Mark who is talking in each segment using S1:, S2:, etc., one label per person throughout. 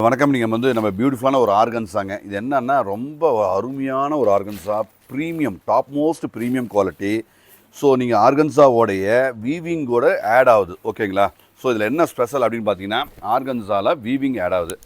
S1: வணக்கம். நீங்கள் வந்து நம்ம பியூட்டிஃபுல்லான ஒரு ஆர்கன்ஸாங்க. இது என்னன்னா ரொம்ப அருமையான ஒரு organza, premium top most premium quality. So நீங்கள் ஆர்கன்ஸாவோடைய வீவிங்கோட ஆட் ஆகுது, ஓகேங்களா? ஸோ இதில் என்ன ஸ்பெஷல் அப்படின்னு பார்த்தீங்கன்னா, ஆர்கன்ஸாவில் வீவிங் ஆட் ஆகுது.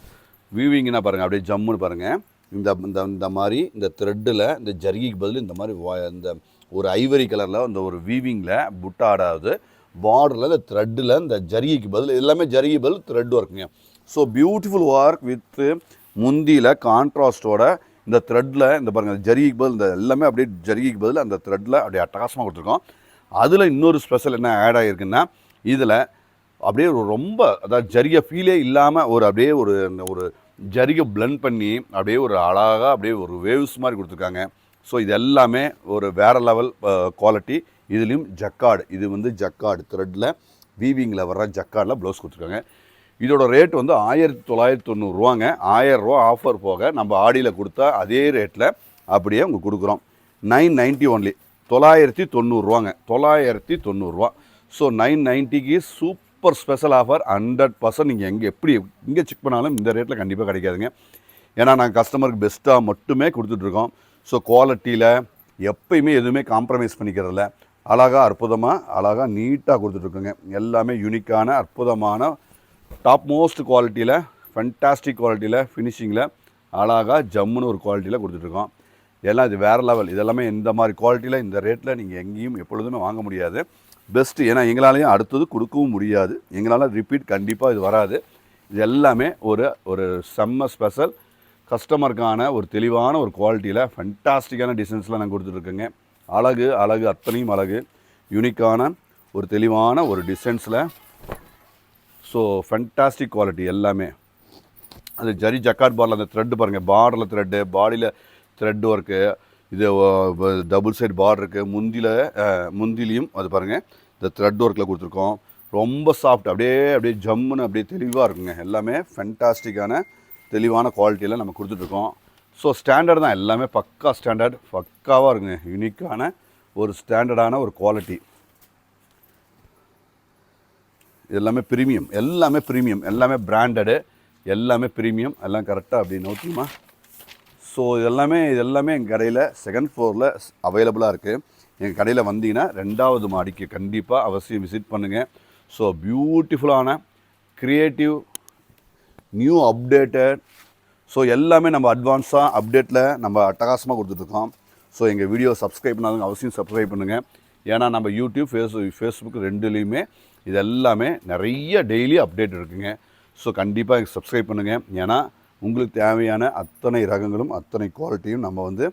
S1: வீவிங்னா பாருங்கள், அப்படியே ஜம்முன்னு பாருங்கள். இந்த இந்த இந்த மாதிரி இந்த த்ரெட்டில் இந்த ஜரிகைக்கு பதில் இந்த மாதிரி இந்த ஒரு ஐவரி கலரில் இந்த ஒரு வீவிங்கில் புட்டா ஆட் ஆகுது. பார்டரில் இந்த த்ரெட்டில் இந்த ஜரிகைக்கு பதில் எல்லாமே ஜரிகை பதில் thread ஒர்க்குங்க. So beautiful work with முந்தியில் கான்ட்ராஸ்டோட இந்த த்ரெட்டில் இந்த பாருங்கள் ஜரிகைக்கு பதில் இந்த எல்லாமே அப்படியே ஜரிகைக்கு பதில் அந்த த்ரெட்டில் அப்படியே அட்டகாசமாக கொடுத்துருக்கோம். அதில் இன்னொரு ஸ்பெஷல் என்ன ஆட் ஆகிருக்குன்னா, இதில் அப்படியே ரொம்ப அதாவது ஜரிகை ஃபீலே இல்லாமல் ஒரு அப்படியே ஒரு ஜரிகை பிளெண்ட் பண்ணி அப்படியே ஒரு அழகாக அப்படியே ஒரு வேவ்ஸ் மாதிரி கொடுத்துருக்காங்க. ஸோ இது எல்லாமே ஒரு வேறு லெவல் குவாலிட்டி. இதுலேயும் ஜக்கார்டு, இது வந்து ஜக்கார்டு த்ரெட்டில் வீவிங்கில் வர்ற ஜக்கார்டில் ப்ளவுஸ் கொடுத்துருக்காங்க. இதோட ரேட் வந்து 1990 1000 ஆஃபர் போக நம்ம ஆடியில் கொடுத்தா அதே ரேட்டில் அப்படியே உங்களுக்கு கொடுக்குறோம். 990 ஒன்லி, 990 990. ஸோ 990க்கு சூப்பர் ஸ்பெஷல் ஆஃபர். 100% நீங்கள் எங்கே செக் பண்ணாலும் இந்த ரேட்டில் கண்டிப்பாக கிடைக்காதுங்க. ஏன்னா நாங்கள் கஸ்டமருக்கு பெஸ்ட்டாக மட்டுமே கொடுத்துட்ருக்கோம். ஸோ குவாலிட்டியில் எப்பயுமே எதுவுமே காம்ப்ரமைஸ் பண்ணிக்கிறதில்ல. அழகாக அற்புதமாக அழகாக நீட்டாக கொடுத்துட்ருக்கோங்க. எல்லாமே யூனிக்கான அற்புதமான டாப் மோஸ்ட் குவாலிட்டியில், ஃபென்டாஸ்டிக் குவாலிட்டியில், ஃபினிஷிங்கில் அழகாக ஜம்முன்னு ஒரு குவாலிட்டியில் கொடுத்துட்ருக்கோம். எல்லாம் இது வேறு லெவல். இதெல்லாமே இந்த மாதிரி குவாலிட்டியில் இந்த ரேட்டில் நீங்கள் எங்கேயும் எப்பொழுதுமே வாங்க முடியாது. பெஸ்ட்டு. ஏன்னா எங்களாலையும் அடுத்தது கொடுக்கவும் முடியாது. எங்களால் ரிப்பீட் கண்டிப்பாக இது வராது. இது எல்லாமே ஒரு செம்ம ஸ்பெஷல் கஸ்டமருக்கான ஒரு தெளிவான ஒரு குவாலிட்டியில் ஃபென்டாஸ்டிக்கான டிசைன்ஸ்லாம் நாங்கள் கொடுத்துட்ருக்கோங்க. அழகு அத்தனையும் அழகு, யூனிக்கான ஒரு தெளிவான ஒரு டிசைன்ஸில். ஸோ ஃபென்டாஸ்டிக் குவாலிட்டி எல்லாமே. அது ஜரி ஜக்கார்ட் பார்டரில் அந்த த்ரெட்டு பாருங்கள், பார்டரில் த்ரெட்டு, பாடியில் த்ரெட் ஒர்க்கு, இது டபுள் சைட் பார்டர் இருக்குது. முந்திலையும் அது பாருங்கள் இந்த த்ரெட் ஒர்க்கில் கொடுத்துருக்கோம். ரொம்ப சாஃப்ட், அப்படியே ஜம்முன்னு அப்படியே தெளிவாக இருக்குங்க. எல்லாமே ஃபென்டாஸ்டிக்கான தெளிவான குவாலிட்டியில் நம்ம கொடுத்துட்ருக்கோம். ஸோ ஸ்டாண்டர்ட் தான், எல்லாமே பக்கா ஸ்டாண்டர்ட், பக்காவாக இருக்குங்க. யூனிக்கான ஒரு ஸ்டாண்டர்டான ஒரு குவாலிட்டி. எல்லாமே ப்ரீமியம், எல்லாமே பிராண்டடு, எல்லாமே ப்ரீமியம், எல்லாம் கரெக்டாக அப்படி நோக்கியுமா. ஸோ இதெல்லாமே எங்கள் கடையில் செகண்ட் ஃப்ளோரில் அவைலபிளாக இருக்குது. எங்கள் கடையில் வந்தீங்கன்னா 2வது மாடிக்கு கண்டிப்பாக அவசியம் விசிட் பண்ணுங்கள். ஸோ பியூட்டிஃபுல்லான க்ரியேட்டிவ் நியூ அப்டேட்டட், ஸோ எல்லாமே நம்ம அட்வான்ஸாக அப்டேட்டில் நம்ம அட்டகாசமாக கொடுத்துட்ருக்கோம். ஸோ எங்கள் வீடியோ சப்ஸ்கிரைப் பண்ணாதவங்க அவசியம் சப்ஸ்கிரைப் பண்ணுங்கள். ஏன்னா நம்ம யூடியூப், ஃபேஸ்புக் ரெண்டுலேயுமே இது எல்லாமே நிறைய டெய்லி அப்டேட் இருக்குங்க. ஸோ கண்டிப்பாக சப்ஸ்கிரைப் பண்ணுங்கள். ஏன்னா உங்களுக்கு தேவையான அத்தனை ரகங்களும் அத்தனை குவாலிட்டியும் நம்ம வந்து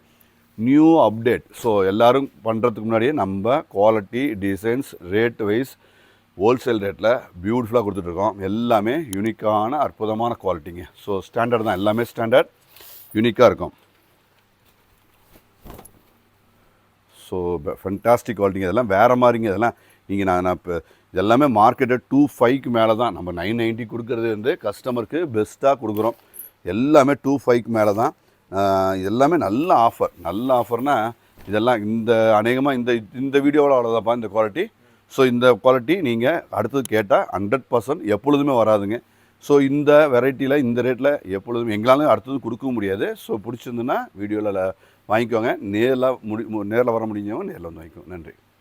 S1: நியூ அப்டேட். ஸோ எல்லோரும் பண்ணுறதுக்கு முன்னாடியே நம்ம quality, designs, rate wise wholesale ரேட்டில் பியூட்டிஃபுல்லாக கொடுத்துட்ருக்கோம். எல்லாமே யூனிக்கான அற்புதமான குவாலிட்டிங்க. ஸோ ஸ்டாண்டர்ட் தான், எல்லாமே ஸ்டாண்டர்ட் யூனிக்காக இருக்கும். ஸோ ஃபென்டாஸ்டிக் குவாலிட்டிங்க. இதெல்லாம் வேறு மாதிரிங்க. இதெல்லாம் நீங்கள் நான் இப்போ இதெல்லாமே மார்க்கெட்டட் 25க்கு மேலே தான். நம்ம 990 கொடுக்குறது வந்து கஸ்டமருக்கு பெஸ்ட்டாக கொடுக்குறோம். எல்லாமே 25க்கு மேலே தான். இதெல்லாமே நல்ல ஆஃபர்னால் இதெல்லாம் அநேகமாக இந்த வீடியோவில் அவ்வளோதான்ப்பா இந்த குவாலிட்டி. ஸோ இந்த குவாலிட்டி நீங்கள் அடுத்தது கேட்டால் 100% எப்பொழுதுமே வராதுங்க. ஸோ இந்த வெரைட்டியில் இந்த ரேட்டில் எப்பொழுதும் எங்களாலும் அடுத்தது கொடுக்கவும் முடியாது. ஸோ பிடிச்சிருந்துன்னா வீடியோவில் வாங்கிக்கோங்க. நேரில் வர முடிஞ்சவங்க நேரில் வந்து வாங்கிக்கோங்க. நன்றி.